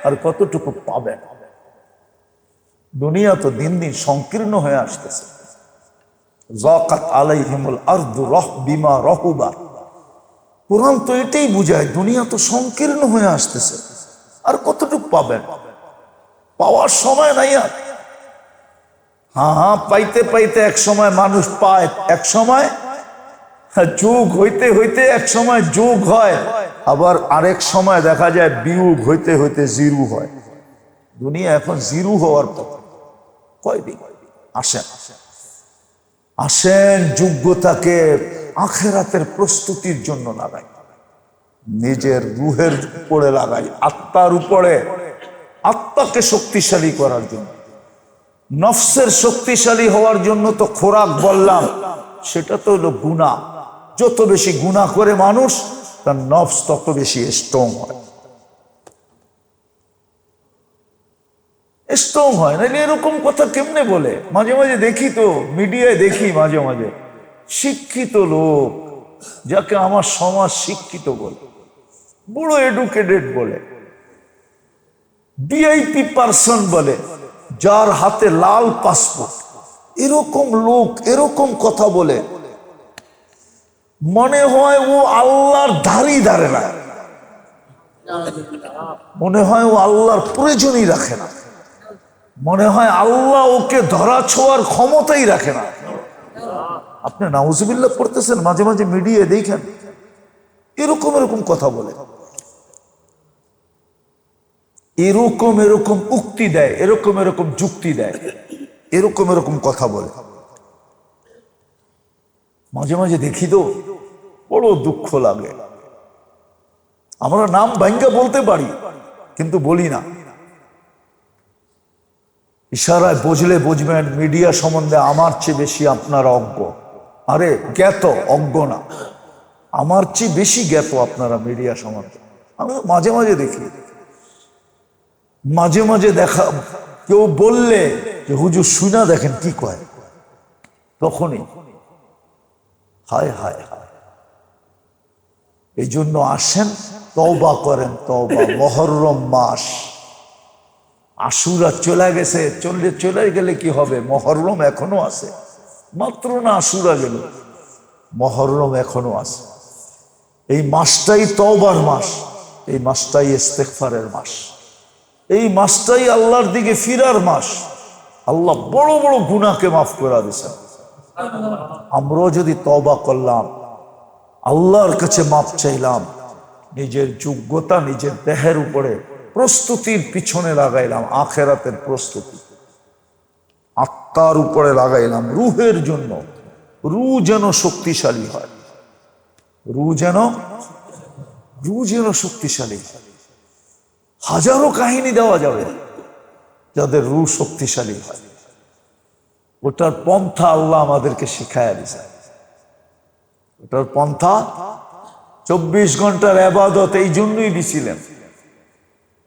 আর কতটুকু পাবেন। দুনিয়া তো দিন দিন সংকীর্ণ হয়ে আসতেছে। যাকাত আলাইহিমুল আরদু বিমা রাহুবা। কোরআন তো এটাই বুঝায়, দুনিয়া তো সংকীর্ণ হয়ে আসতেছে, আর কতটুকু পাবেন? পাওয়ার সময় নাই আর। হ্যাঁ, পাইতে পাইতে এক সময় মানুষ পায়, এক সময় যুগ হইতে হইতে এক সময় যুগ হয়, আবার আরেক সময় দেখা যায় বিয়োগ হইতে হইতে জিরু হয়। দুনিয়া এখন জিরু হওয়ার পথ। কয়দিন আসেন আসেন যোগ্যতাকে আখেরাতের প্রস্তুতির জন্য লাগাই, নিজের রুহের উপরে লাগাই, আত্মার উপরে, আত্মাকে শক্তিশালী করার জন্য। নফসের শক্তিশালী হওয়ার জন্য তো খোরাক বললাম, সেটা তো হলো গুনাহ। যত বেশি গুনাহ করে মানুষ, তার নফস তত বেশি স্ট্রং হয়, স্ট্রং হয়। নাহলে এরকম কথা কেমনে বলে? মাঝে মাঝে দেখি তো, মিডিয়ায় দেখি মাঝে মাঝে, শিক্ষিত লোক যাকে আমার সমাজ শিক্ষিত বলে, বড় এডুকেটেড বলে, ভিআইপি পার্সন বলে, যার হাতে লাল পাসপোর্ট, এরকম লোক এরকম কথা বলে, মনে হয় ও আল্লাহর ধারই ধারে না, মনে হয় ও আল্লাহর প্রয়োজনই রাখে না, মনে হয় আল্লাহ ওকে ধরা ছোঁয়ার ক্ষমতাই রাখে না। আপনি নাউজুবিল্লাহ পড়তেছেন, মাঝে মাঝে মিডিয়ায় দেখেন এরকম এরকম কথা বলে, এরকম এরকম উক্তি দেয়, এরকম এরকম যুক্তি দেয়, এরকম এরকম কথা বলে। মাঝে মাঝে দেখি তো বড় দুঃখ লাগে। আমরা নাম ভাঙ্গা বলতে পারি, কিন্তু বলি না। ইশারায় বুঝলে বুঝবেন মিডিয়া সম্বন্ধে আমার চেয়ে বেশি আপনারা অজ্ঞ। আরে জ্ঞাত, অজ্ঞ না। আমার চেয়ে বেশি জ্ঞাত আপনারা মিডিয়া সম্বন্ধে। আমি মাঝে মাঝে দেখি, মাঝে মাঝে দেখা কেউ বললে যে হুজুর শুনা দেখেন কি কয়, তখনই হায় হায় হায়। এই জন্য আসেন, তওবা করেন, তওবা। মুহররম মাস, আশুরা চলে গেছে, চলে গেলে কি হবে? মুহররম এখনো আছে, মাত্র না আশুরা গেল, মুহররম এখনো আছে। এই মাসটাই তওবার মাস, এই মাসটাই ইস্তেগফারের মাস, এই মাসটাই আল্লাহর দিকে ফিরার মাস। আল্লাহ বড় বড় গুনাহকে মাফ করে দিয়েছেন। আমরাও যদি তওবা করলাম, আল্লাহর কাছে মাপ চাইলাম, নিজের যোগ্যতা নিজের দেহের উপরে প্রস্তুতির পিছনে লাগাইলাম, আখেরাতের প্রস্তুতি আত্মার উপরে লাগাইলাম, রুহের জন্য। রুহ যেন শক্তিশালী হয়, রুহ যেন শক্তিশালী হয়। হাজারো কাহিনী দেওয়া যাবে যাদের রুহ শক্তিশালী হয়। ওটার পন্থা আল্লাহ আমাদেরকে শিখায়া দিয়েছে। ওটার পন্থা 24 ঘন্টার ইবাদত এই জন্যই দিছিলেন,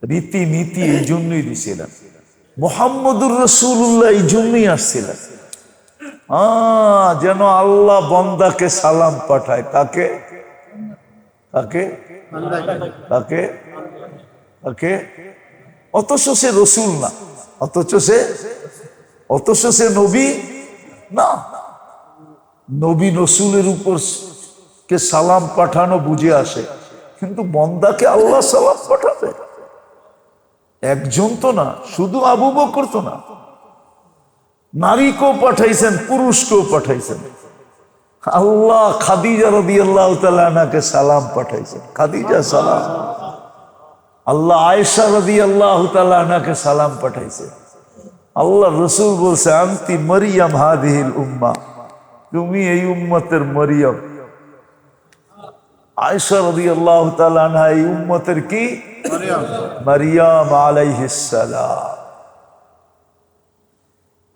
রীতিনীতি এই জন্যই দিছিলেন, মুহাম্মদুর রাসূলুল্লাহ এই জন্যই আসছিলেন। যেন আল্লাহ বান্দাকে সালাম পাঠায়। কাকে কাকে কাকে কাকে? অথচ সে রসুল না, অথচ সে নবী না। নবী রসুলের উপর কে সালাম পাঠানো বুঝে আসে, কিন্তু বন্দাকে আল্লাহ সালাম পাঠাবে। একজন তো না, শুধু আবু বকর তো না, নারীকেও পাঠাইছেন, পুরুষকেও পাঠাইছেন। আল্লাহ খাদিজা রাদিয়াল্লাহু তাআলা আনহাকে সালাম পাঠাইছেন, খাদিজা সালাম। আল্লাহ আয়েশা রাদিয়াল্লাহু তাআলা আনহাকে সালাম পাঠাইছে। আল্লাহ রসুল বলছে আনতি মরিয়ম হাদিহিল উম্মাহ, তুমি এই উম্মতের মরিয়ম। আয়েশা রাদিয়াল্লাহু তাআলা আনহা এই উম্মতের কি? মরিয়ম আলাইহিস সালাম।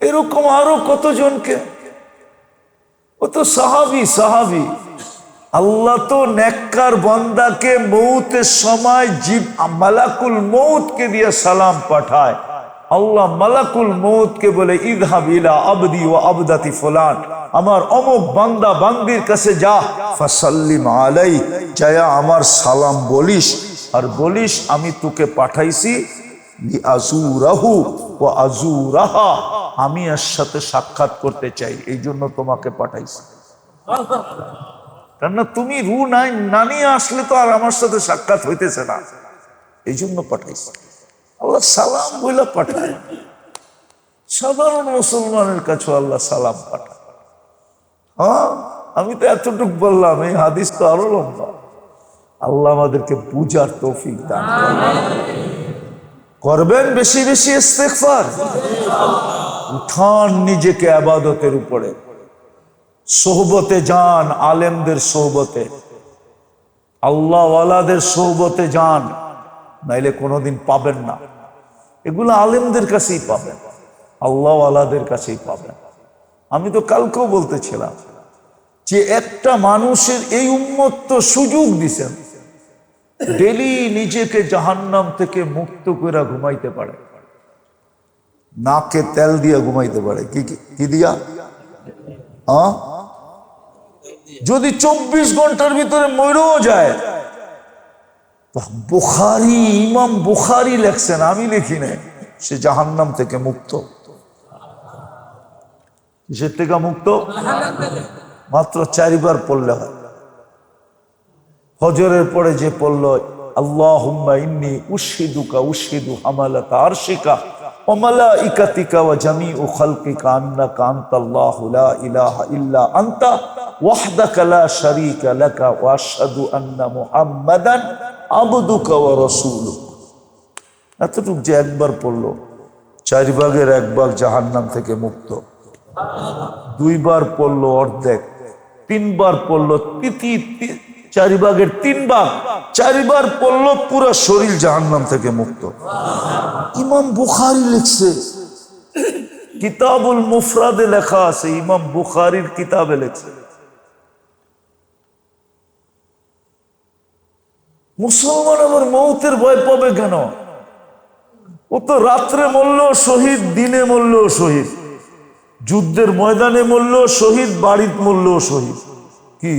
এরকম আরো কতজনকে, ও তো সাহাবী। আল্লাহ তো নেককার বান্দাকে মৌতের সময় মালাকুল মৌতকে দিয়ে সালাম পাঠায়। আল্লাহ মালাকুল মৌতকে বলে ইযহাব ইলা আবদি ওয়া আবদাতি ফুলান, আমার অমুক বান্দা বান্দির কাছে যা, ফাসাল্লিম আলাইহি, যায়া আমার সালাম বলিস, আর বলিস আমি তোকে পাঠাইছি লিআজুরাহু ওয়া আজুরাহা, আমি এর সাথে সাক্ষাৎ করতে চাই, এই জন্য তোমাকে পাঠাইছি। কেননা তুমি রু না নিয়ে আসলে তো আর আমার সাথে সাক্ষাৎ হইতেছে না, এই জন্য পাঠাইছি। আল্লাহ সালাম বইলা পাঠায়। সাধারণ মুসলমানের কাছে আল্লাহ সালাম পাঠায়। আমি তো এতটুকু বললাম, এই হাদিস তো আরো লম্বা। আল্লাহ আমাদেরকে বুঝার তৌফিক দান করবেন। বেশি বেশি ইস্তেগফার, উঠান নিজেকে ইবাদতের উপরে, সোহবতে যান, আলেমদের সোহবতে, আল্লাহ ওয়ালাদের সোহবতে যান, নাইলে কোনোদিন পাবেন না। এগুলো আলেমদের কাছেই পাবেন, আল্লাহ ওয়ালাদের কাছেই পাবেন। আমি তো কালকেও বলতেছিলাম যে একটা মানুষের এই উম্মত তো সুযোগ দিছেন, ডেলি নিজেকে জাহান্নাম থেকে মুক্ত করে ঘুমাইতে পারে, নাকে তেল দিয়ে ঘুমাইতে পারে। কি দিয়া? যদি 24 ঘন্টার ভিতরে মরেও যায়, বুখারী, ইমাম বুখারী লেখছেন, আমি লিখি নাই, সে জাহান্নাম থেকে মুক্ত। কিসের থেকে মুক্ত? মাত্র 4 বার পড়লে হয়। ফজরের পরে যে পড়ল আল্লাহুম্মা ইন্নী উশহিদুকা উশহিদু হামালাতা আরশিকা ওয়া মালাইকাতিকা ওয়া জামিউ খালকিকা আন্নাকা আনতাল্লাহু লা ইলাহা ইল্লা আনতা ওয়াহদাকা লা শারীকা লাকা ওয়া আশহাদু আন্না মুহাম্মাদান আবদুকা ওয়া রাসূলুক। এতটুক যে একবার পড়লো, 4 ভাগের 1 ভাগ জাহান্নাম থেকে মুক্ত। 2 বার পড়লো অর্ধেক, 3 বার পড়লো 4 ভাগের 3 ভাগ 4 বার পড়লো পুরো শরীর জাহান্নাম থেকে মুক্ত। ইমাম বুখারী লিখছে, কিতাবুল মুফরাদে লেখা আছে, ইমাম বুখারীর কিতাবে লেখছে। মুসলমান আবার মৌতের ভয় পাবে কেন? ও তো রাত্রে মরলেও শহীদ, দিনে মরলেও শহীদ, যুদ্ধের ময়দানে মরলেও শহীদ, বাড়িতে মরলেও শহীদ। কি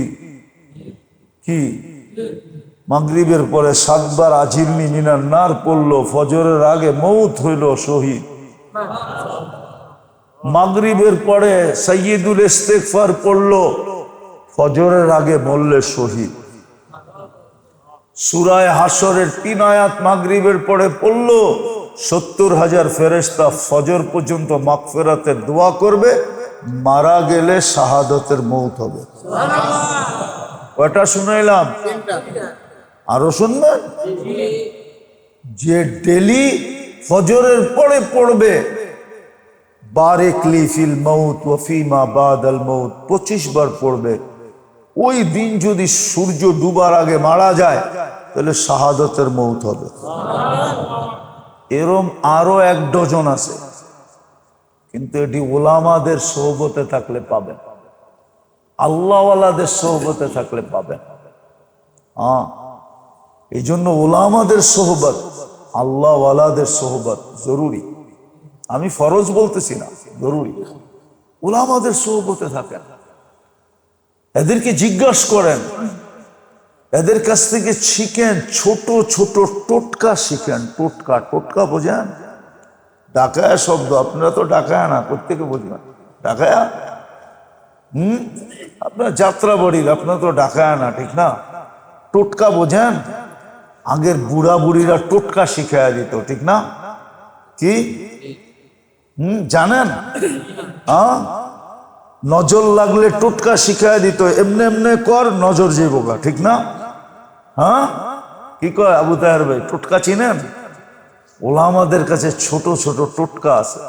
কি মাগরিবের পরে 7 বার আজিরনি মিনার নার পড়লো, ফজরের আগে মৌত হইল শহীদ। মাগরিবের পরে সাইয়্যিদুল ইস্তিগফার পড়লো, ফজরের আগে মরলে শহীদ। সূরা হাশরের 3 আয়াত মাগরিবের পরে পড়লো, 70,000 ফেরেশতা ফজর পর্যন্ত মাগফিরাতের দোয়া করবে, মারা গেলে শাহাদাতের মৌত হবে। কয়টা শুনাইলাম? আরো শুনবেন? যে ডেলি ফজরের পরে পড়বে বারিক লি ফিল মাউত ওয়া ফিমা বাদাল মাউত 25 বার পড়বে, ওই দিন যদি সূর্য ডুবার আগে মারা যায় তাহলে শাহাদাতের মৌত হবে। এরম আরো 1 ডজন আছে, কিন্তু এটি ওলামাদের সোহবতে থাকলে পাবেন, আল্লাহওয়ালাদের সোহবতে থাকলে পাবেন। হ্যাঁ, এই জন্য ওলামাদের সোহবত, আল্লাহওয়ালাদের সোহবত জরুরি। আমি ফরজ বলতেছি না, জরুরি। ওলামাদের সোহবতে থাকেন, এদেরকে জিজ্ঞাসা করেন, এদের কাছ থেকে শিখেন, ছোট ছোট টোটকা শিখেন। টোটকা, টোটকা বোঝেন? ডাকায়া শব্দ, আপনারা তো ডাকায়া না, প্রত্যেকে বুঝবেন ডাকায়া। আপনার যাত্রা বাড়ির, আপনার তো ডাকায়া না, ঠিক না? টোটকা বোঝেন? আগের বুড়া বুড়িরা টোটকা শিখাইয়া দিত, ঠিক না? কি জানেন? হ্যাঁ, নজর লাগলে টোটকা শিখাইয়া দিত, এমনে এমনে কর, নজর যাইবো, ঠিক না? হ্যাঁ, কি কয় আবু তাহের ভাই? টোটকা চিনেন? ওলামাদের কাছে ছোট ছোট টোটকা আছে,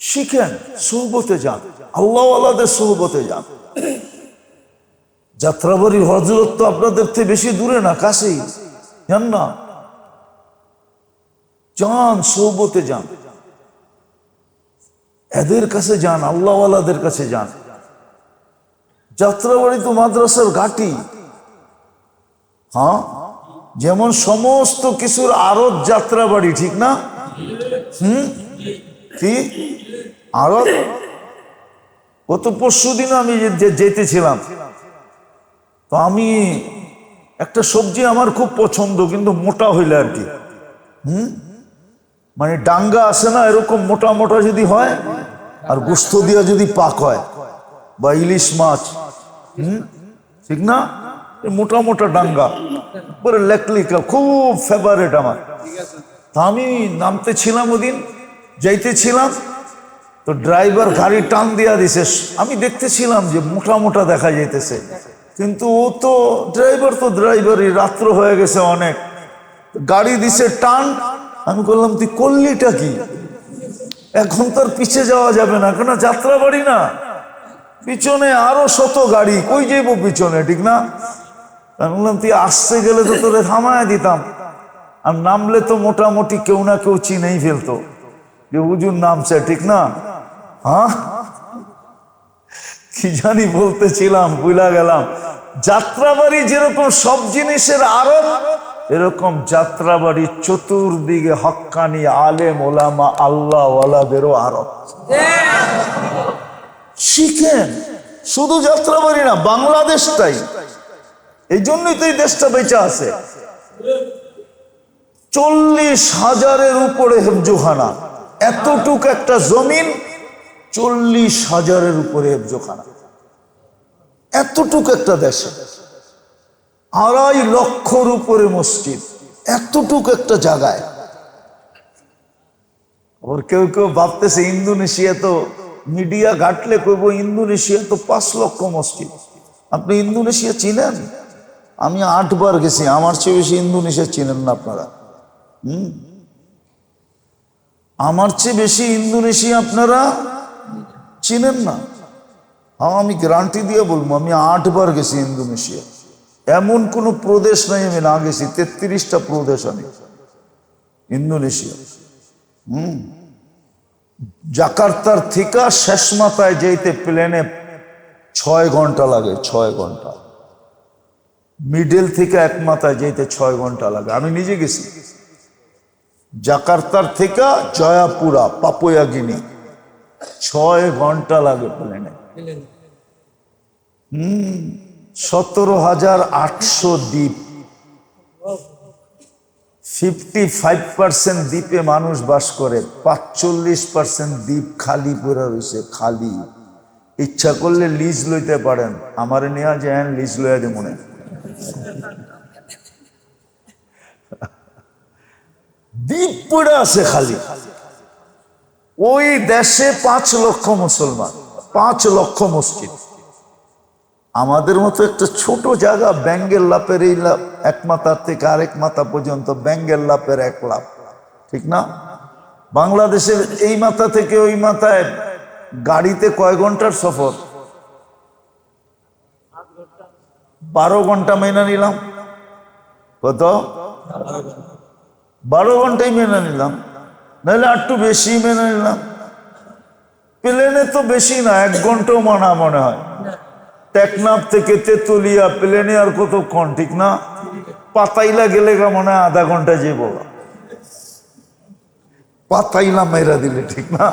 শিখেন, সোহবতে যান, আল্লাহওয়ালাদের সোহবতে যান। যাত্রাবাড়ি হযরত তো আপনাদের থেকে বেশি দূরে না, কাছেই, জান না? যান, সোহবতে যান, এদের কাছে যান, আল্লাহওয়ালাদের কাছে যান। যাত্রাবাড়ি তো মাদ্রাসার ঘাঁটি। হ্যাঁ, যেমন সমস্ত কিছুর আরত যাত্রাবাড়ি, ঠিক না? কি আরত? গত পরশুদিন আমি যেতেছিলাম, তো আমি একটা সবজি আমার খুব পছন্দ, কিন্তু মোটা হইলে আর কি, মানে ডাঙ্গা আছে না, এরকম মোটা মোটা যদি হয়, আর গোস্ত দিয়া যদি পাক হয়, বা ইলিশ মাছ, ঠিক না, মোটা মোটা ডাঙ্গা, পরে লেকলিকা, খুব ফেভারেট আমার। তা আমি নামতেছিলাম, ওদিন যাইতেছিলাম, তো ড্রাইভার গাড়ি টান দিয়া দিছে। আমি দেখতেছিলাম যে মোটা মোটা দেখা যাইতেছে, কিন্তু ও তো ড্রাইভার, তো ড্রাইভারই, রাত্র হয়ে গেছে অনেক, গাড়ি দিছে টান। আমি বললাম, তুই করলিটা কি? এখন তোর পিছে যাওয়া যাবে না, কেন যাত্রা বাড়ি না, পিছনে আরো শত গাড়ি, কই যাইবো পিছনে, ঠিক না? আমি বললাম, তুই আসতে গেলে তো তোরে থামায় দিতাম, আর নামলে তো মোটামুটি কেউ না কেউ চিনেই ফেলতো যে হুজুর নামছে, ঠিক না? হ্যাঁ, কি জানি বলতেছিলাম, ভুলা গেলাম। যাত্রাবাড়ি যেরকম সব জিনিসের আরত, এরকম যাত্রাবাড়ি চতুর্দিকে হক্কানি আলেম ওলামা আল্লাহওয়ালাদেরও আরত। শিখেন, শুধু যাত্রাবাড়ি না, বাংলাদেশটাই। এই জন্যই তো এই দেশটা বেঁচে আছে। 40,000-এর উপরে হেফজোখানা, এতটুক একটা জমিন, 40,000-এর উপরে হেফজোখানা, এতটুক একটা দেশে 2.5 লক্ষর উপরে মসজিদ, এতটুক একটা জায়গায়। আবার কেউ কেউ ভাবতেছে ইন্দোনেশিয়া, তো মিডিয়া ঘাটলে কইব ইন্দোনেশিয়া তো 5 লক্ষ মসজিদ। আপনি ইন্দোনেশিয়া চিনেন? আমি 8 বার গেছি, আমার চেয়ে বেশি ইন্দোনেশিয়া চিনেন না আপনারা। আমার চেয়ে বেশি ইন্দোনেশিয়া আপনারা চিনেন না। হ্যাঁ, আমি গ্যারান্টি দিয়ে বলবো, আমি 8 বার গেছি ইন্দোনেশিয়া। এমন কোন প্রদেশ নাই আমি না গেছি, 33টা প্রদেশ আমি ইন্দোনেশিয়া। জাকার্তার থেকে শেষ মাথায় যেতে প্লেনে 6 ঘন্টা লাগে, 6 ঘন্টা। মিডল থেকে এক মাথায় যেতে 6 ঘন্টা লাগে। আমি নিজে গেছি জাকার্তার থেকে জয়াপুরা, পাপুয়া গিনি, 6 ঘন্টা লাগে প্লেনে। 17,800 দ্বীপ, 55% দ্বীপে মানুষ বাস করে, 45% দ্বীপ খালি পড়ে রয়েছে, খালি। ইচ্ছা করলে লিজ লইতে পারেন, আমারে নেওয়া যায় লিজ লইয়া দে মনে। দ্বীপ পড়ে আছে খালি। ওই দেশে 5 লক্ষ মুসলমান, 5 লক্ষ মসজিদ। আমাদের মতো একটা ছোট জায়গা, ব্যাঙ্গের লাপের এই লাপ, এক মাথার থেকে আরেক মাথা পর্যন্ত ব্যাঙ্গের লাপের 1 লাপ, ঠিক না? বাংলাদেশের এই মাথা থেকে ওই মাথায় গাড়িতে কয় ঘন্টার সফর? 12 ঘন্টা মেনে নিলাম। কত? 12 ঘন্টাই মেনে নিলাম, নাহলে একটু বেশি মেনে নিলাম। প্লেনে তো বেশি না, 1 ঘন্টাও মানা মনে হয়। টেকনাফ থেকে তেতুলিয়া প্লেনে আর কতক্ষণ, ঠিক না? পাতাইলা গেলে মনে হয় আধা ঘন্টা যে বলা, পাতাইলা মেরা দিলে, ঠিক না?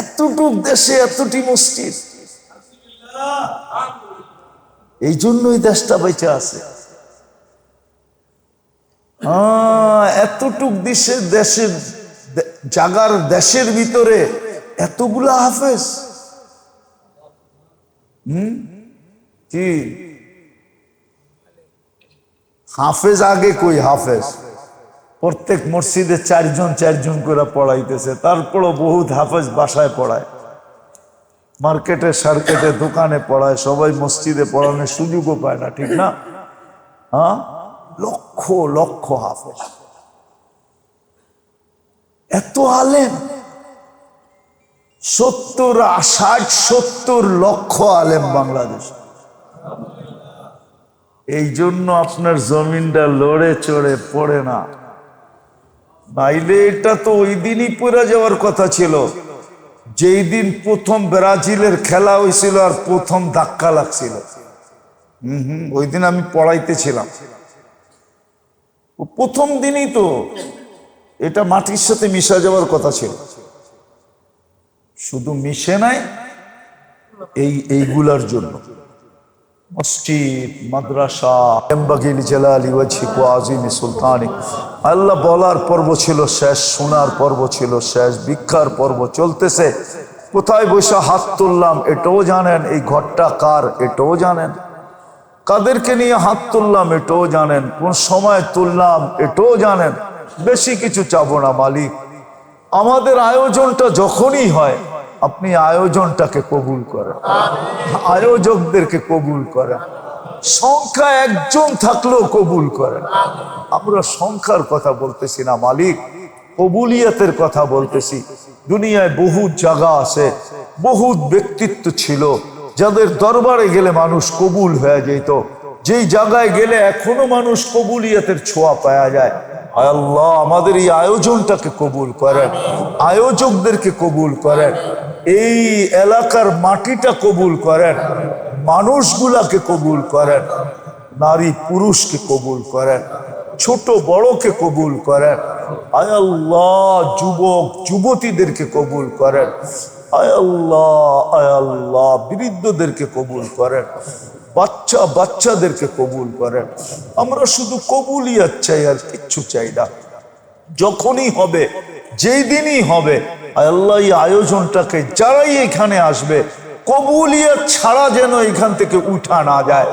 এতটুক দেশে এতটি মসজিদ, এই জন্যই দেশটা বেঁচে আছে। এতটুক দেশের জাগার দেশের ভিতরে এতগুলা হাফেজ। কি হাফেজ আগে কই? হাফেজ প্রত্যেক মসজিদে 4 জন করে পড়াইতেছে, তারপরও বহুত হাফেজ বাসায় পড়ায়, মার্কেটে সার্কেটে দোকানে পড়ায়, সবাই মসজিদে পড়ানোর সুযোগও পায় না, ঠিক না? লক্ষ লক্ষ হাফেজ, এত আলেম, 70 লক্ষ আলেম বাংলাদেশ। এই জন্য আপনার জমিনটা লড়ে চড়ে পড়ে না, নাইলে এটা তো ওই দিনই পড়ে যাওয়ার কথা ছিল যেই দিন প্রথম ব্রাজিলের খেলা হয়েছিল আর প্রথম ধাক্কা লাগছিল। ওই দিন আমি পড়াইতেছিলাম, প্রথম দিনই তো এটা মাটির সাথে মিশা যাওয়ার কথা ছিল, শুধু মিশে নাই এইগুলার জন্য। মসজিদ, মাদ্রাসা, আল্লাহ বলার পর্ব ছিল শেষ, শোনার পর্ব ছিল শেষ, ভিক্ষার পর্ব চলতেছে। কোথায় বসে হাত তুললাম এটাও জানেন, এই ঘরটা কার এটাও জানেন, কাদেরকে নিয়ে হাত তুললাম এটাও জানেন, কোন সময় তুললাম এটাও জানেন। বেশি কিছু চাবো না মালিক, আমাদের আয়োজনটা যখনই হয় আপনি আয়োজনটাকে কবুল করেন, আয়োজকদেরকে কবুল করেন, সংখ্যা 1 জন থাকলেও কবুল করেন। আমরা সংখ্যার কথা বলতেছি না মালিক, কবুলিয়াতের কথা বলতেছি। দুনিয়ায় বহু জায়গা আছে, বহু ব্যক্তিত্ব ছিল যাদের দরবারে গেলে মানুষ কবুল হয়ে যেত, যেই জায়গায় গেলে এখনো মানুষ কবুলিয়াতের ছোঁয়া পাওয়া যায়। আল্লাহ আমাদের এই আয়োজনটাকে কবুল করেন, আয়োজকদেরকে কবুল করেন, এই এলাকার মাটিটা কবুল করেন, মানুষগুলাকে কবুল করেন, নারী পুরুষকে কবুল করেন, ছোট বড়কে কবুল করেন। আয় আল্লাহ যুবক যুবতীদেরকে কবুল করেন, আয় আল্লাহ বৃদ্ধদেরকে কবুল করেন, বাচ্চাদেরকে কবুল করেন। আমরা শুধু কবুলিয়াত চাই, আর কিচ্ছু চাই না। যখনই হবে, যেই দিনই হবে, আল্লাহ এই আয়োজনটাকে যারাই এখানে আসবে কবুলিয়াত ছাড়া যেন এখান থেকে উঠা না যায়।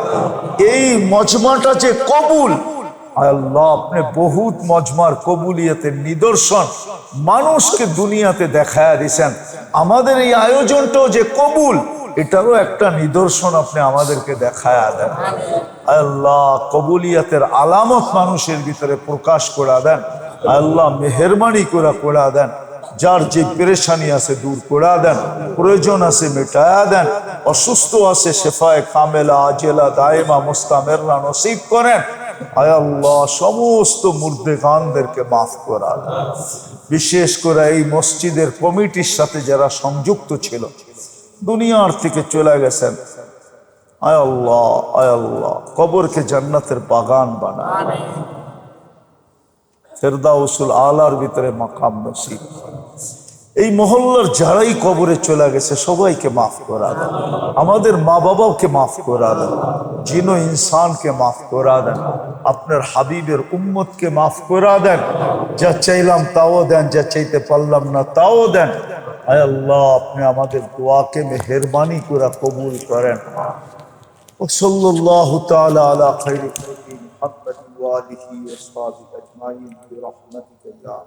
এই মজমাটা যে কবুল, আল্লাহ আপনি বহুত মজমার কবুলিয়াতের নিদর্শন মানুষকে দুনিয়াতে দেখায়া দিয়েছেন। আমাদের এই আয়োজনটাও যে কবুল, এটারও একটা নিদর্শন আপনি আমাদেরকে দেখায়া দেন। আল্লাহ কবুলিয়াতের আলামত মানুষের ভিতরে প্রকাশ করে দেন। আল্লাহ মেহেরবানি করে দেন। যার যে পেরেশানি আছে দূর করে দেন, প্রয়োজন আছে মেটায়া দেন, অসুস্থ আছে শেফায়ে কামেলা আজেলা দায়েমা মুস্তামেররা নসিব করেন। আয় আল্লাহ, সমস্ত মুর্দেগানদেরকে মাফ করা দেন। বিশেষ করে এই মসজিদের কমিটির সাথে যারা সংযুক্ত ছিল, দুনিয়ার থেকে চলে গেছেন, আয় আল্লাহ, আয় আল্লাহ, কবরকে জান্নাতের বাগান বানান, ফেরদাউসুল আলার ভিতরে মাকাম নসিব। এই মহল্লার যারাই কবরে চলে গেছে সবাইকে মাফ করা দেন, আমাদের মা বাবাকে মাফ করা দেন, জিনো ইনসানকে মাফ করা দেন, আপনার হাবিবের উম্মতকে মাফ করা দেন। যা চাইলাম তাও দেন, যা চাইতে পারলাম না তাও দেন। আয় আল্লাহ, আপনি আমাদের দোয়াকে মেহেরবানি করে কবুল করেন। ওয়াসাল্লাল্লাহু তাআলা আলা খায়রি খালকি মুহাম্মাদিন ওয়া আলিহি ওয়া সাহবিহি আজমাইন বিরহমাতিকা ইয়া